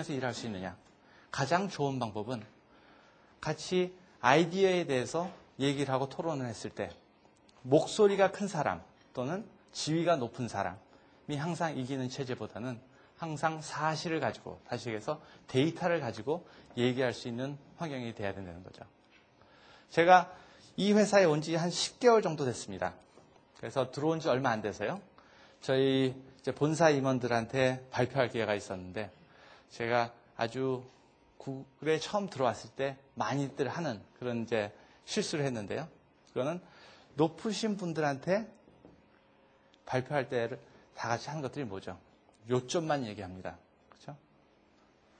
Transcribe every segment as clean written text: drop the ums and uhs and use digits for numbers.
해서 일할 수 있느냐? 가장 좋은 방법은 같이 아이디어에 대해서 얘기를 하고 토론을 했을 때 목소리가 큰 사람 또는 지위가 높은 사람이 항상 이기는 체제보다는 항상 사실을 가지고, 다시 얘기해서 데이터를 가지고 얘기할 수 있는 환경이 돼야 된다는 거죠. 제가 이 회사에 온 지 한 10개월 정도 됐습니다. 그래서 들어온 지 얼마 안 돼서요. 저희 이제 본사 임원들한테 발표할 기회가 있었는데, 제가 아주 구글에 처음 들어왔을 때 많이들 하는 그런 이제 실수를 했는데요. 그거는 높으신 분들한테 발표할 때 다 같이 하는 것들이 뭐죠? 요점만 얘기합니다. 그렇죠?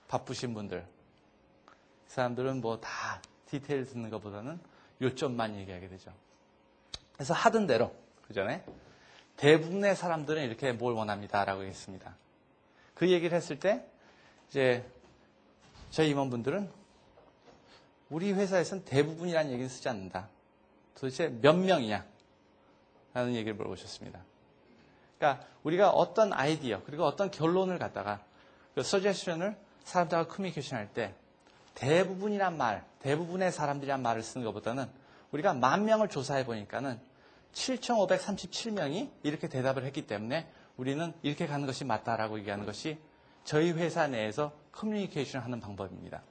바쁘신 분들. 그 사람들은 뭐 다 디테일 듣는 것보다는 요점만 얘기하게 되죠. 그래서 하던 대로, 그 전에 대부분의 사람들은 이렇게 뭘 원합니다라고 했습니다. 그 얘기를 했을 때 이제 저희 임원분들은 우리 회사에서는 대부분이라는 얘기는 쓰지 않는다. 도대체 몇 명이냐? 라는 얘기를 물어보셨습니다. 그러니까 우리가 어떤 아이디어 그리고 어떤 결론을 갖다가 그 서제션을 사람들하고 커뮤니케이션 할 때 대부분이란 말, 대부분의 사람들이란 말을 쓰는 것보다는 우리가 10,000명을 조사해 보니까는 7,537명이 이렇게 대답을 했기 때문에 우리는 이렇게 가는 것이 맞다라고 얘기하는 것이 저희 회사 내에서 커뮤니케이션을 하는 방법입니다.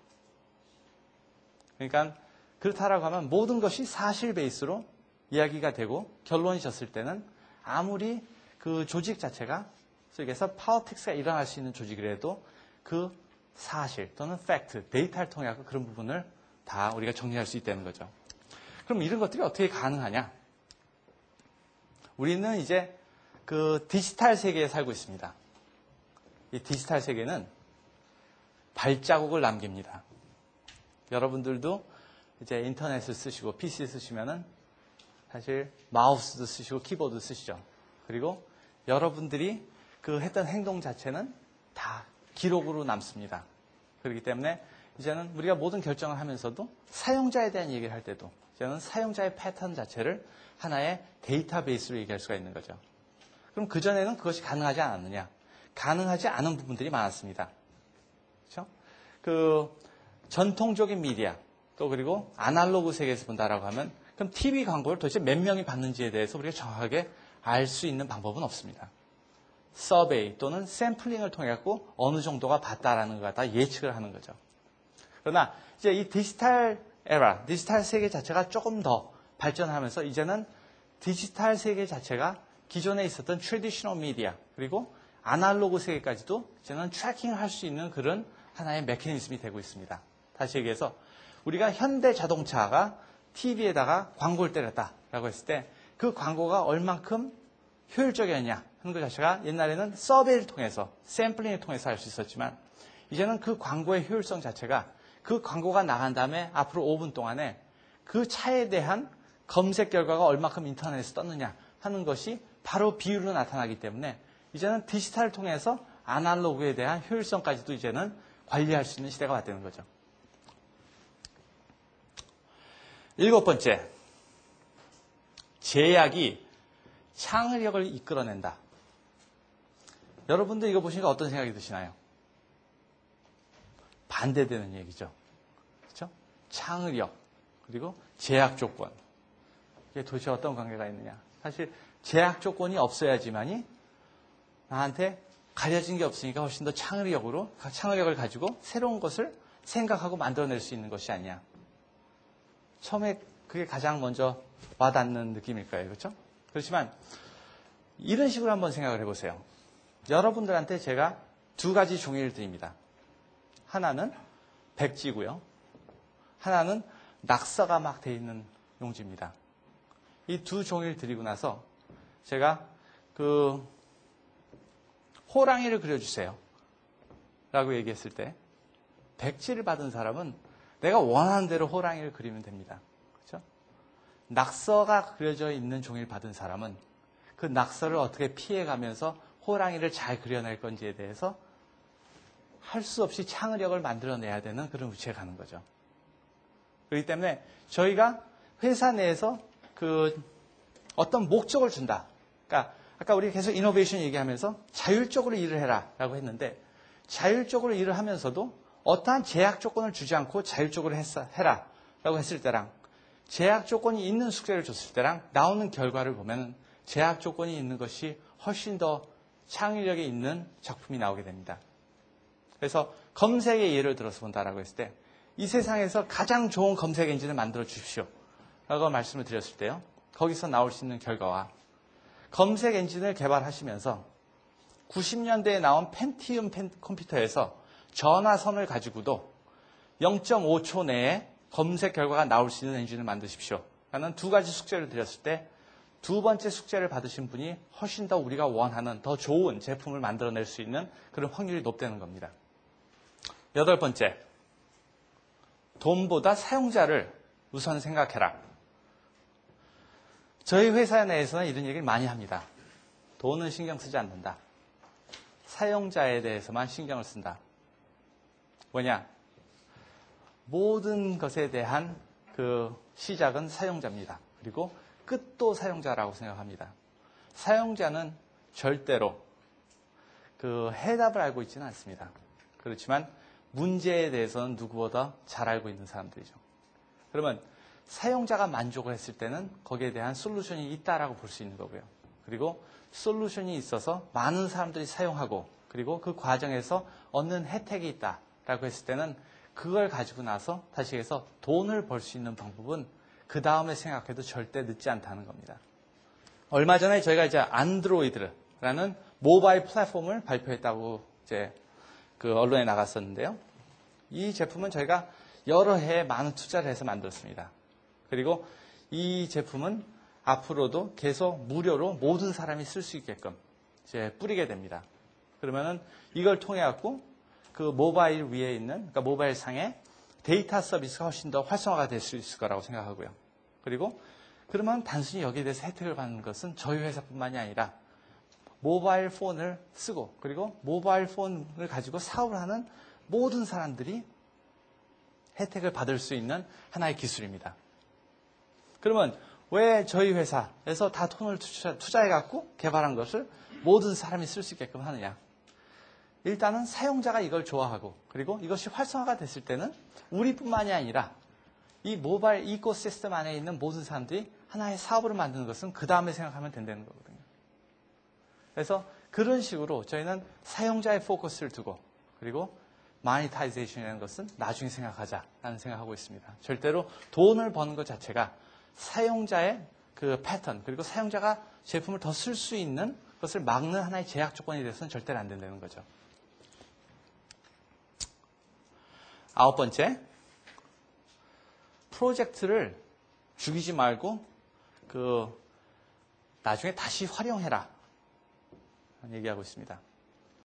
그러니까 그렇다라고 하면 모든 것이 사실 베이스로 이야기가 되고 결론이 졌을 때는 아무리 그 조직 자체가 속에서 파워틱스가 일어날 수 있는 조직이라도 그 사실 또는 팩트, 데이터를 통해 그런 부분을 다 우리가 정리할 수 있다는 거죠. 그럼 이런 것들이 어떻게 가능하냐? 우리는 이제 그 디지털 세계에 살고 있습니다. 이 디지털 세계는 발자국을 남깁니다. 여러분들도 이제 인터넷을 쓰시고 PC 쓰시면은 사실 마우스도 쓰시고 키보드 쓰시죠. 그리고 여러분들이 그 했던 행동 자체는 다 기록으로 남습니다. 그렇기 때문에 이제는 우리가 모든 결정을 하면서도 사용자에 대한 얘기를 할 때도 이제는 사용자의 패턴 자체를 하나의 데이터베이스로 얘기할 수가 있는 거죠. 그럼 그전에는 그것이 가능하지 않았느냐? 가능하지 않은 부분들이 많았습니다. 그렇죠? 그 전통적인 미디어 또 그리고 아날로그 세계에서 본다라고 하면 그럼 TV 광고를 도대체 몇 명이 봤는지에 대해서 우리가 정확하게 알 수 있는 방법은 없습니다. 서베이 또는 샘플링을 통해 갖고 어느 정도가 봤다라는 걸 다 예측을 하는 거죠. 그러나 이제 이 디지털 에라, 디지털 세계 자체가 조금 더 발전하면서 이제는 디지털 세계 자체가 기존에 있었던 트래디셔널 미디어 그리고 아날로그 세계까지도 이제는 트래킹을 할 수 있는 그런 하나의 메커니즘이 되고 있습니다. 다시 얘기해서 우리가 현대 자동차가 TV에다가 광고를 때렸다라고 했을 때 그 광고가 얼만큼 효율적이었냐 하는 것 자체가 옛날에는 서베이를 통해서 샘플링을 통해서 알 수 있었지만 이제는 그 광고의 효율성 자체가 그 광고가 나간 다음에 앞으로 5분 동안에 그 차에 대한 검색 결과가 얼만큼 인터넷에서 떴느냐 하는 것이 바로 비율로 나타나기 때문에 이제는 디지털을 통해서 아날로그에 대한 효율성까지도 이제는 관리할 수 있는 시대가 왔다는 거죠. 7번째, 제약이 창의력을 이끌어낸다. 여러분들 이거 보시니까 어떤 생각이 드시나요? 반대되는 얘기죠. 그렇죠? 창의력 그리고 제약 조건. 이게 도대체 어떤 관계가 있느냐? 사실 제약 조건이 없어야지만이 나한테 가려진 게 없으니까 훨씬 더 창의력을 가지고 새로운 것을 생각하고 만들어낼 수 있는 것이 아니야. 처음에 그게 가장 먼저 와닿는 느낌일 거예요. 그렇죠? 그렇지만 이런 식으로 한번 생각을 해보세요. 여러분들한테 제가 2가지 종이를 드립니다. 하나는 백지고요. 하나는 낙서가 막 돼 있는 용지입니다. 이 2 종이를 드리고 나서 제가 그 호랑이를 그려주세요. 라고 얘기했을 때 백지를 받은 사람은 내가 원하는 대로 호랑이를 그리면 됩니다. 그렇죠? 낙서가 그려져 있는 종이를 받은 사람은 그 낙서를 어떻게 피해가면서 호랑이를 잘 그려낼 건지에 대해서 할 수 없이 창의력을 만들어내야 되는 그런 위치에 가는 거죠. 그렇기 때문에 저희가 회사 내에서 그 어떤 목적을 준다. 그러니까 아까 우리 계속 이노베이션 얘기하면서 자율적으로 일을 해라라고 했는데 자율적으로 일을 하면서도 어떠한 제약 조건을 주지 않고 자율적으로 해라 라고 했을 때랑 제약 조건이 있는 숙제를 줬을 때랑 나오는 결과를 보면 제약 조건이 있는 것이 훨씬 더 창의력이 있는 작품이 나오게 됩니다. 그래서 검색의 예를 들어서 본다라고 했을 때 이 세상에서 가장 좋은 검색 엔진을 만들어 주십시오 라고 말씀을 드렸을 때요. 거기서 나올 수 있는 결과와 검색 엔진을 개발하시면서 90년대에 나온 펜티움 컴퓨터에서 전화선을 가지고도 0.5초 내에 검색 결과가 나올 수 있는 엔진을 만드십시오 라는 두 가지 숙제를 드렸을 때 두 번째 숙제를 받으신 분이 훨씬 더 우리가 원하는 더 좋은 제품을 만들어낼 수 있는 그런 확률이 높다는 겁니다. 여덟 번째, 돈보다 사용자를 우선 생각해라. 저희 회사 내에서는 이런 얘기를 많이 합니다. 돈은 신경 쓰지 않는다. 사용자에 대해서만 신경을 쓴다. 뭐냐? 모든 것에 대한 그 시작은 사용자입니다. 그리고 끝도 사용자라고 생각합니다. 사용자는 절대로 그 해답을 알고 있지는 않습니다. 그렇지만 문제에 대해서는 누구보다 잘 알고 있는 사람들이죠. 그러면 사용자가 만족을 했을 때는 거기에 대한 솔루션이 있다라고 볼 수 있는 거고요. 그리고 솔루션이 있어서 많은 사람들이 사용하고 그리고 그 과정에서 얻는 혜택이 있다라고 했을 때는 그걸 가지고 나서 다시 해서 돈을 벌 수 있는 방법은 그 다음에 생각해도 절대 늦지 않다는 겁니다. 얼마 전에 저희가 이제 안드로이드라는 모바일 플랫폼을 발표했다고 이제 그 언론에 나갔었는데요. 이 제품은 저희가 여러 해에 많은 투자를 해서 만들었습니다. 그리고 이 제품은 앞으로도 계속 무료로 모든 사람이 쓸 수 있게끔 이제 뿌리게 됩니다. 그러면은 이걸 통해 갖고 그 모바일 위에 있는, 그러니까 모바일 상에 데이터 서비스가 훨씬 더 활성화가 될 수 있을 거라고 생각하고요. 그리고 그러면 단순히 여기에 대해서 혜택을 받는 것은 저희 회사뿐만이 아니라 모바일 폰을 쓰고 그리고 모바일 폰을 가지고 사업을 하는 모든 사람들이 혜택을 받을 수 있는 하나의 기술입니다. 그러면 왜 저희 회사에서 다 돈을 투자해갖고 개발한 것을 모든 사람이 쓸 수 있게끔 하느냐? 일단은 사용자가 이걸 좋아하고 그리고 이것이 활성화가 됐을 때는 우리뿐만이 아니라 이 모바일 이코시스템 안에 있는 모든 사람들이 하나의 사업을 만드는 것은 그 다음에 생각하면 된다는 거거든요. 그래서 그런 식으로 저희는 사용자의 포커스를 두고 그리고 마니타이제이션이라는 것은 나중에 생각하자라는 생각하고 있습니다. 절대로 돈을 버는 것 자체가 사용자의 그 패턴 그리고 사용자가 제품을 더 쓸 수 있는 것을 막는 하나의 제약 조건이 돼서는 절대로 안 된다는 거죠. 아홉 번째, 프로젝트를 죽이지 말고 나중에 다시 활용해라 얘기하고 있습니다.